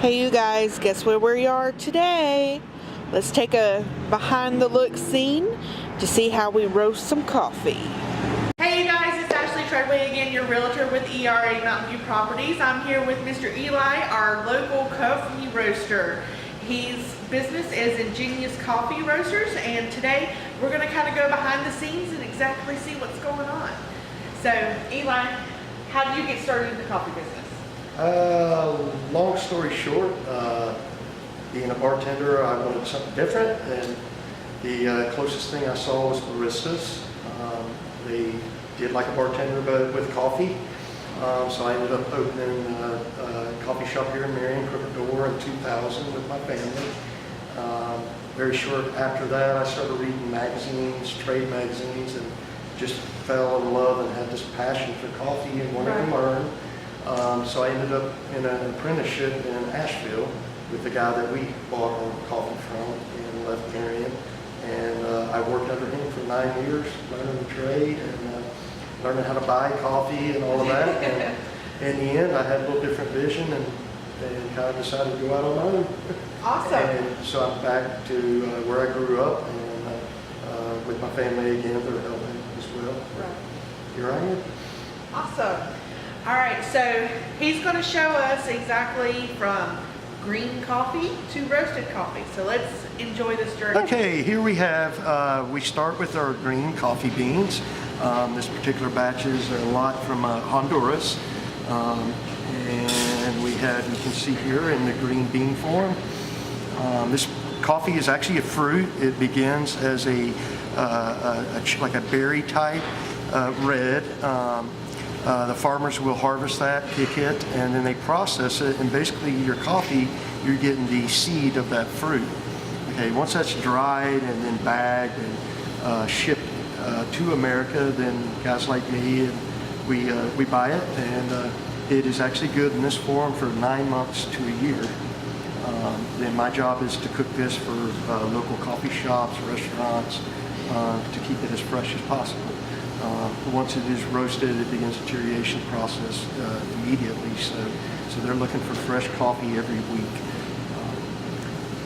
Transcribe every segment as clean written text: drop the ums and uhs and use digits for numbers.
Hey you guys, guess where we are today? Let's take a behind the look scene to see how we roast some coffee. Hey you guys, it's Treadway again, your realtor with ERA Mountain View Properties. I'm here with Mr. Eli, our local coffee roaster. His business is Ingenious Coffee Roasters, and today we're going to kind of go behind the scenes and exactly see what's going on. So, Eli, how did you get started in the coffee business? Long story short, being a bartender, I wanted something different, and the closest thing I saw was baristas. They did like a bartender but with coffee, so I ended up opening a coffee shop here in Marion, Crooked Door, in 2000 with my family. Very short after that, I started reading magazines, trade magazines, and just fell in love and had this passion for coffee and wanted to learn. So I ended up in an apprenticeship in Asheville with the guy that we bought our coffee from and left Marion. And I worked under him for 9 years, learning the trade and learning how to buy coffee and all of that. And in the end, I had a little different vision and kind of decided to go out on my own. Awesome. And so I'm back to where I grew up and with my family again. They're helping as well. Right. Here I am. Awesome. All right, so he's going to show us exactly from green coffee to roasted coffee. So let's enjoy this journey. Okay, here we have, we start with our green coffee beans. This particular batch is a lot from Honduras. And we have, you can see here in the green bean form. This coffee is actually a fruit. It begins as like a berry type red. The farmers will harvest that, pick it, and then they process it, and basically your coffee, you're getting the seed of that fruit. Okay, once that's dried and then bagged and shipped to America, then guys like me, and we buy it, and it is actually good in this form for 9 months to a year. Then my job is to cook this for local coffee shops, restaurants, to keep it as fresh as possible. Once it is roasted, it begins the deterioration process immediately. So they're looking for fresh coffee every week.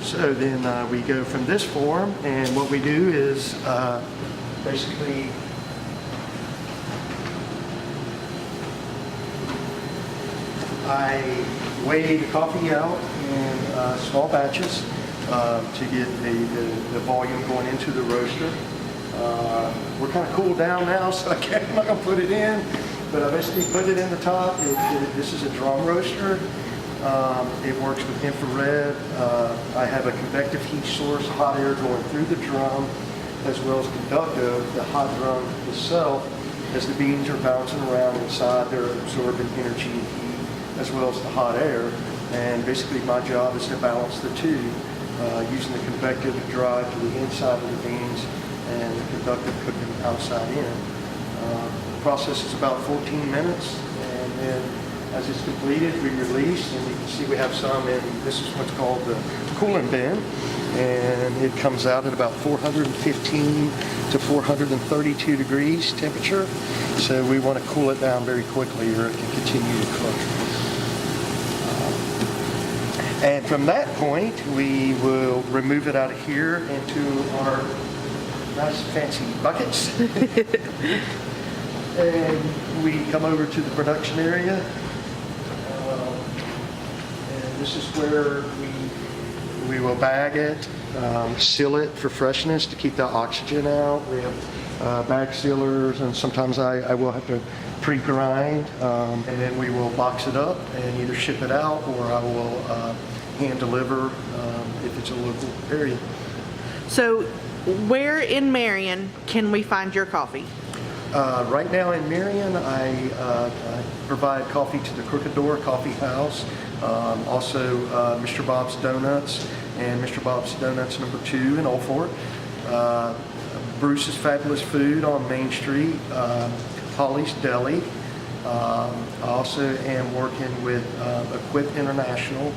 So then we go from this form, and what we do is basically I weigh the coffee out in small batches to get the volume going into the roaster. We're kind of cooled down now, so I'm not going to put it in, but I basically put it in the top. This is a drum roaster. It works with infrared. I have a convective heat source, hot air going through the drum, as well as conductive, the hot drum itself. As the beans are bouncing around inside, they're absorbing energy and heat, as well as the hot air. And basically my job is to balance the two, using the convective to drive to the inside of the beans and the conductive cooking outside in. The process is about 14 minutes, and then as it's completed, we release, and you can see we have some in, this is what's called the cooling bin, and it comes out at about 415 to 432 degrees temperature, so we want to cool it down very quickly or it can continue to cook. And from that point, we will remove it out of here into our nice fancy buckets. And we come over to the production area. And this is where we will bag it, seal it for freshness to keep the oxygen out. We have bag sealers, and sometimes I will have to pre-grind, and then we will box it up and either ship it out, or I will hand deliver if it's a local area. So where in Marion can we find your coffee? Right now in Marion, I provide coffee to the Crooked Door Coffee House, also Mr. Bob's Donuts and Mr. Bob's Donuts number 2 in Old Fort, Bruce's Fabulous Food on Main Street, Holly's Deli. I also am working with Equip International.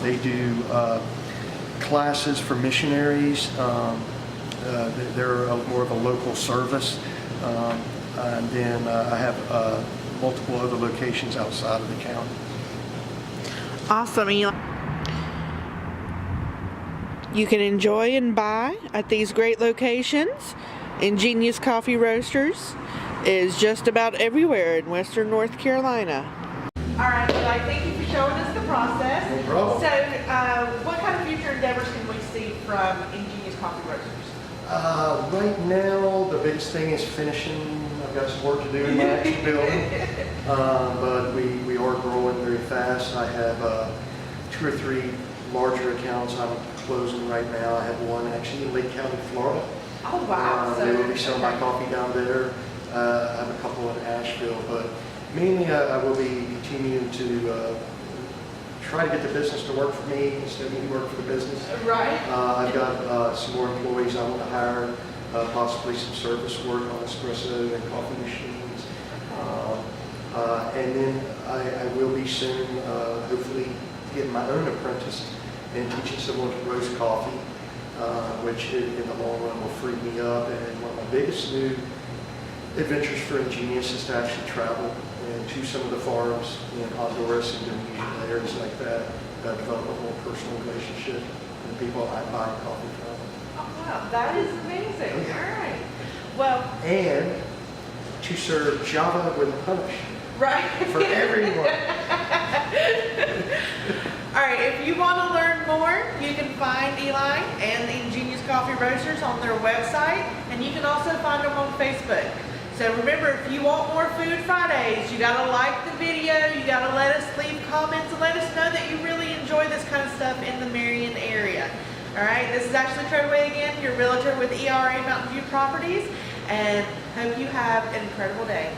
They do classes for missionaries. They're more of a local service. And then I have multiple other locations outside of the county. Awesome, Eli. You can enjoy and buy at these great locations. Ingenious Coffee Roasters is just about everywhere in Western North Carolina. All right, Eli, thank you for showing us the process. No problem. So, what kind of future endeavors can we see from Ingenious Coffee Roasters? Right now, the biggest thing is finishing. I've got some work to do in my actual building, but we are growing very fast. I have 2 or 3 larger accounts I'm closing right now. I have one actually in Lake County, Florida. Oh, wow. They will be selling my coffee down there. I have a couple in Asheville, but mainly I will be continuing to try to get the business to work for me instead of me work for the business. Right. I've got some more employees I want to hire, possibly some service work on espresso and coffee machines. And then I will be soon, hopefully, getting my own apprentice and teaching someone to roast coffee, which in the long run will free me up. And one of my biggest new adventures for Ingenious is to actually travel and to some of the farms in Honduras, Indonesia, areas like that, develop a more personal relationship with the people I buy coffee from. Oh, wow, that is amazing. All right. Well, And to serve Java with a punch right. for everyone. All right, if you want to learn more, you can find Eli and the Ingenious Coffee Roasters on their website, and you can also find them on Facebook. So remember, if you want more Food Fridays, you got to like the video, you got to let us leave comments and let us know that you really enjoy this kind of stuff in the Marion area. All right, this is Ashley Treadway again, your realtor with ERA Mountain View Properties, and hope you have an incredible day.